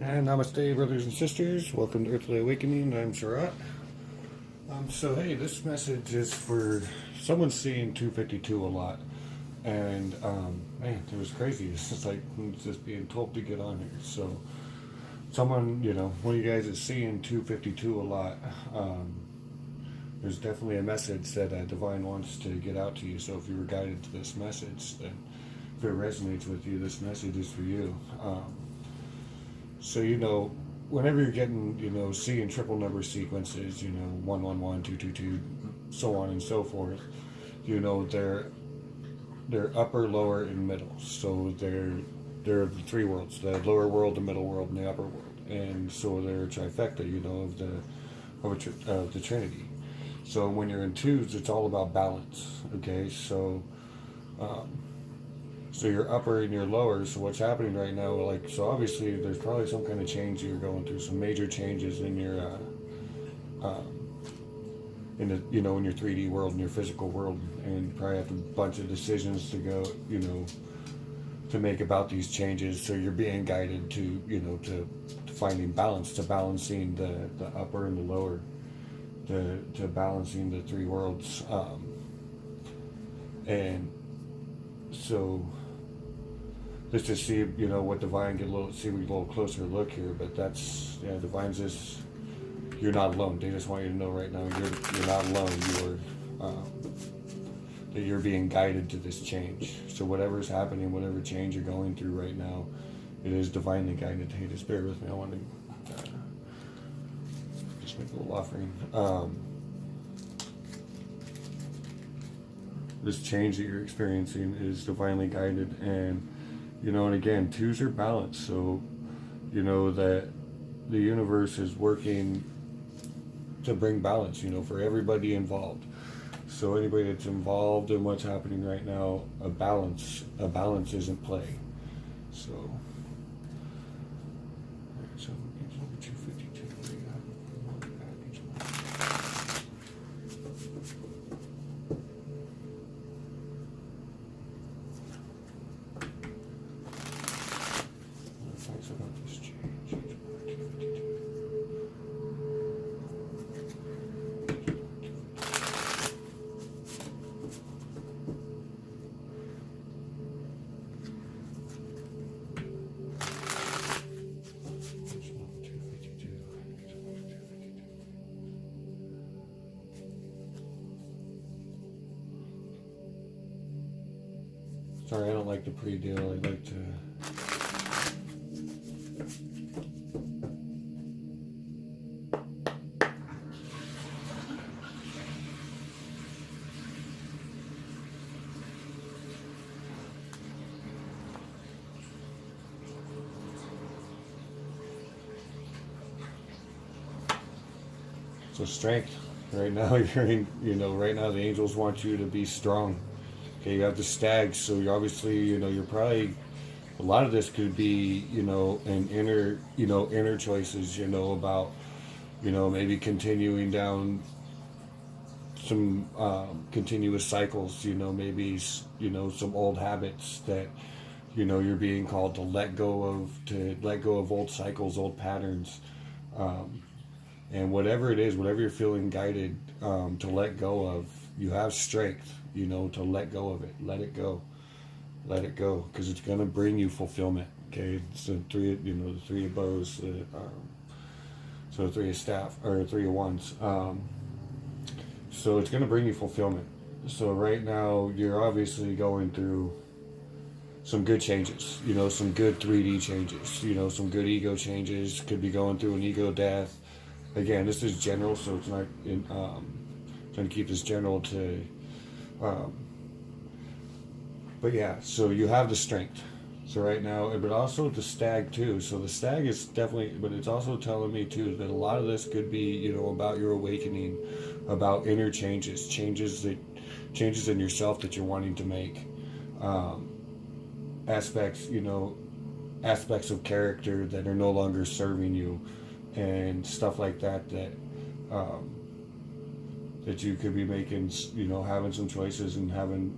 And Namaste, brothers and sisters. Welcome to Earthly Awakening. I'm Surratt. So, hey, this message is for someone seeing 252 a lot. And, man, it was crazy. It's just like just being told to get on here. So, someone, one of you guys is seeing 252 a lot. There's definitely a message that Divine wants to get out to you. So, if you were guided to this message, then if it resonates with you, this message is for you. So, whenever you're getting, seeing triple number sequences, 111, 222, so on and so forth, they're upper, lower, and middle. So they're the three worlds: the lower world, the middle world, and the upper world. And so they're a trifecta, of the Trinity. So when you're in twos, it's all about balance. Okay, um, so you're upper and you're lower. So what's happening right now? So obviously there's probably some kind of change you're going through, some major changes in your, uh, in your 3D world, in your physical world, and you probably have a bunch of decisions to go, to make about these changes. So you're being guided to finding balance, to balancing the upper and the lower, to balancing the three worlds, and so. Just to see, what Divine get see a little closer look here, but Divine's just, you're not alone. They just want you to know right now, you're not alone. That you're being guided to this change. So whatever's happening, whatever change you're going through right now, it is divinely guided. Hey, just bear with me. I want to just make a little offering. This change that you're experiencing is divinely guided, and and again, twos are balanced, so that the universe is working to bring balance, for everybody involved. So anybody that's involved in what's happening right now, a balance is in play. So, so number 252. About this change. Sorry, I don't like the pre-deal. I like to. So strength. Right now, you're in. Right now the angels want you to be strong. Okay, you have the stags, so you're obviously, you're probably. A lot of this could be, an inner choices, about, maybe continuing down some continuous cycles, maybe, some old habits that, you're being called to let go of old cycles, old patterns. And whatever it is, whatever you're feeling guided to let go of, you have strength, to let go of it. Let it go. Let it go, because it's going to bring you fulfillment. Okay, it's the three of bows, so the three of staff, or three of wands. So it's going to bring you fulfillment. So right now, you're obviously going through some good changes, some good 3D changes, some good ego changes. Could be going through an ego death. Again, this is general, so it's not trying to keep this general to, but yeah, so you have the strength. So right now, but also the stag too. So the stag is definitely, but it's also telling me too that a lot of this could be, about your awakening, about inner changes in yourself that you're wanting to make, aspects, aspects of character that are no longer serving you, and stuff like that that you could be making, having some choices and having,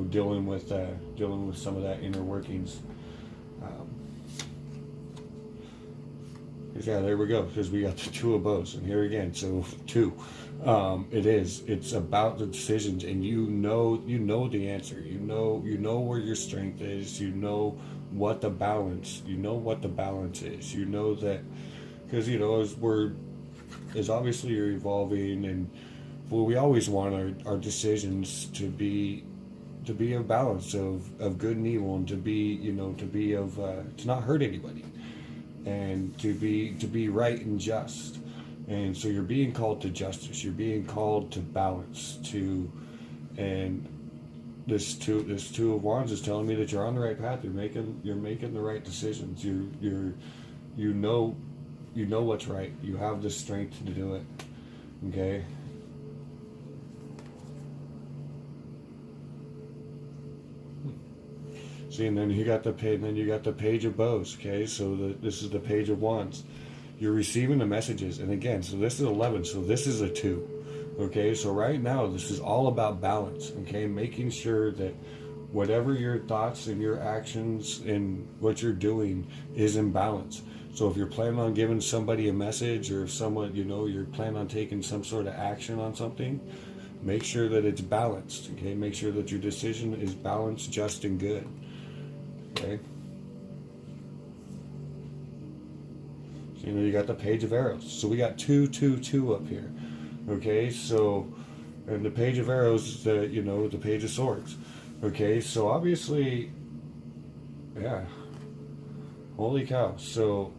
dealing with some of that inner workings. Yeah, there we go. Because we got the two of bows, and here again, so two. It's about the decisions, and you know the answer. You know where your strength is. You know what the balance. You know what the balance is. You know that because as obviously you're evolving, and well, we always want our decisions to be a balance of good and evil, and to be to not hurt anybody, and to be right and just. And so you're being called to justice. You're being called to balance. And this two of wands is telling me that you're on the right path. You're making the right decisions. You know what's right. You have the strength to do it. Okay. See, and then you got the page of bows. Okay, so this is the page of wands. You're receiving the messages, and again, so this is 11. So this is a 2. Okay, so right now this is all about balance. Okay, making sure that whatever your thoughts and your actions and what you're doing is in balance. So if you're planning on giving somebody a message, or if someone you're planning on taking some sort of action on something, make sure that it's balanced. Okay, make sure that your decision is balanced, just, and good. Okay. So, you got the page of arrows. So we got 2, 2, 2 up here. Okay, so, and the page of arrows, the page of swords. Okay, so obviously, yeah. Holy cow. So,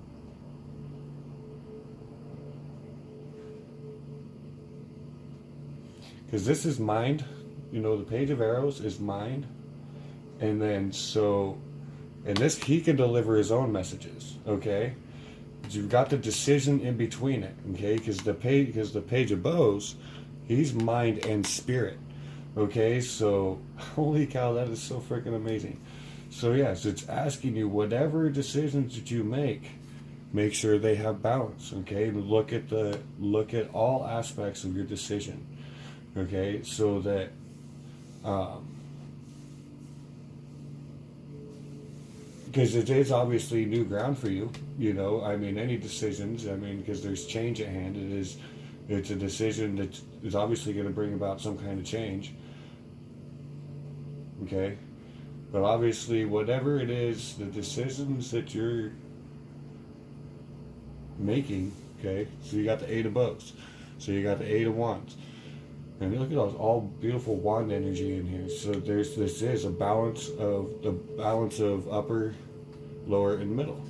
because this is mind, the page of arrows is mind. And then and this, he can deliver his own messages. Okay. But you've got the decision in between it. Okay. Because the page of bows, he's mind and spirit. Okay. So, holy cow, that is so freaking amazing. So yes, it's asking you, whatever decisions that you make sure they have balance. Okay. Look at all aspects of your decision. Okay. So that, because it is obviously new ground for you, any decisions, because there's change at hand. It's a decision that is obviously going to bring about some kind of change. Okay. But obviously, whatever it is, the decisions that you're making, okay, so you got the 8 of bows. So you got the 8 of wands. And look at those, all beautiful wand energy in here. So this is a balance of upper, lower, and middle.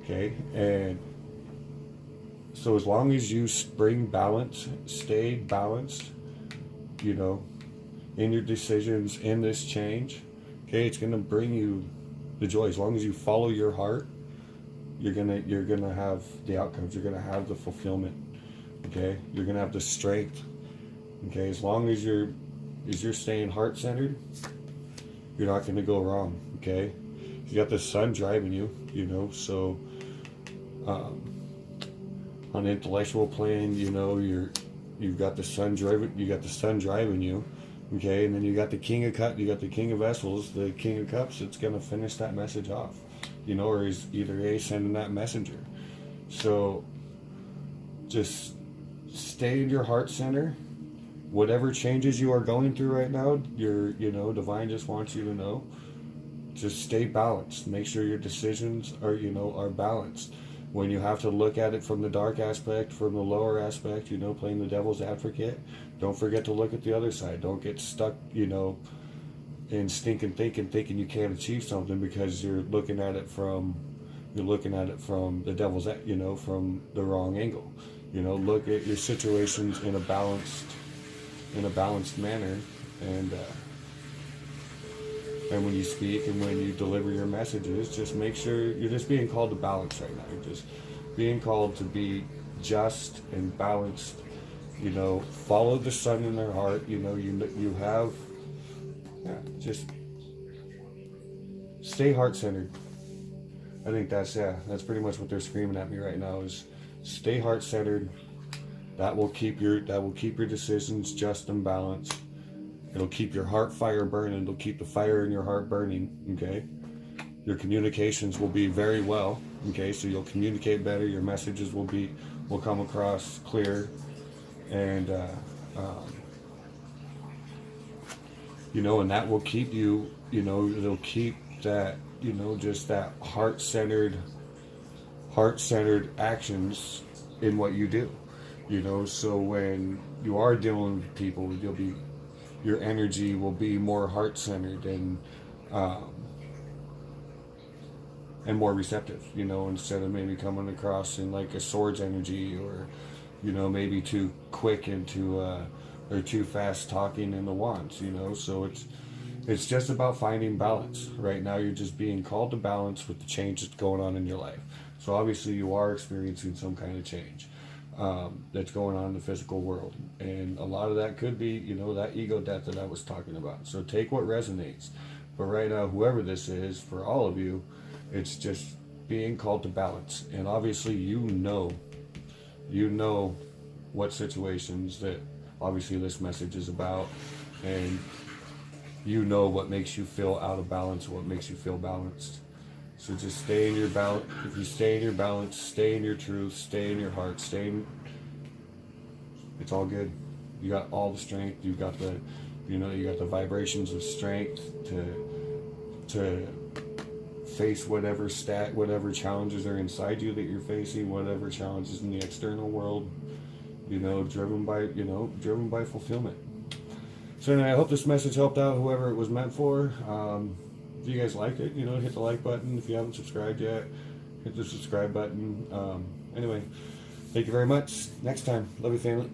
Okay, and so as long as you bring balance, stay balanced, in your decisions, in this change, okay, it's gonna bring you the joy. As long as you follow your heart, you're gonna have the outcomes. You're gonna have the fulfillment. Okay, you're gonna have the strength. Okay, as long as you're staying heart-centered, you're not going to go wrong. Okay, you got the sun driving you, so on an intellectual plane, you've got the sun driving you. Okay, and then you got the king of cups, you got the king of vessels, the king of cups. It's going to finish that message off, or is either sending that messenger. So just stay in your heart center. Whatever changes you are going through right now, divine just wants you to know, just stay balanced. Make sure your decisions are balanced. When you have to look at it from the dark aspect, from the lower aspect, playing the devil's advocate, don't forget to look at the other side. Don't get stuck, in stinking thinking you can't achieve something because you're looking at it from the devil's, from the wrong angle. Look at your situations in a balanced manner, and when you speak and when you deliver your messages, just make sure you're just being called to balance right now. You're just being called to be just and balanced. Follow the sun in their heart. You have, just stay heart-centered. I think that's pretty much what they're screaming at me right now, is stay heart-centered. That will keep your decisions just and balanced. It'll keep your heart fire burning. It'll keep the fire in your heart burning. Okay. Your communications will be very well. Okay, so you'll communicate better. Your messages will come across clear, and um, and that will keep you. It'll keep that. Just that heart-centered actions in what you do. So when you are dealing with people, your energy will be more heart-centered um, and more receptive. Instead of maybe coming across in like a sword's energy, or maybe too quick into or too fast talking in the wands. So it's just about finding balance. Right now, you're just being called to balance with the change that's going on in your life. So obviously, you are experiencing some kind of change that's going on in the physical world, and a lot of that could be, that ego death that I was talking about. So take what resonates. But right now, whoever this is, for all of you, it's just being called to balance. And obviously, you know what situations that obviously this message is about, and you know what makes you feel out of balance, what makes you feel balanced. So just stay in your balance. If you stay in your balance, stay in your truth, stay in your heart, it's all good. You got all the strength. You got the vibrations of strength to face whatever challenges are inside you that you're facing, whatever challenges in the external world. Driven by fulfillment. So anyway, I hope this message helped out whoever it was meant for. If you guys liked it, hit the like button. If you haven't subscribed yet, hit the subscribe button. Anyway, thank you very much. Next time. Love you, family.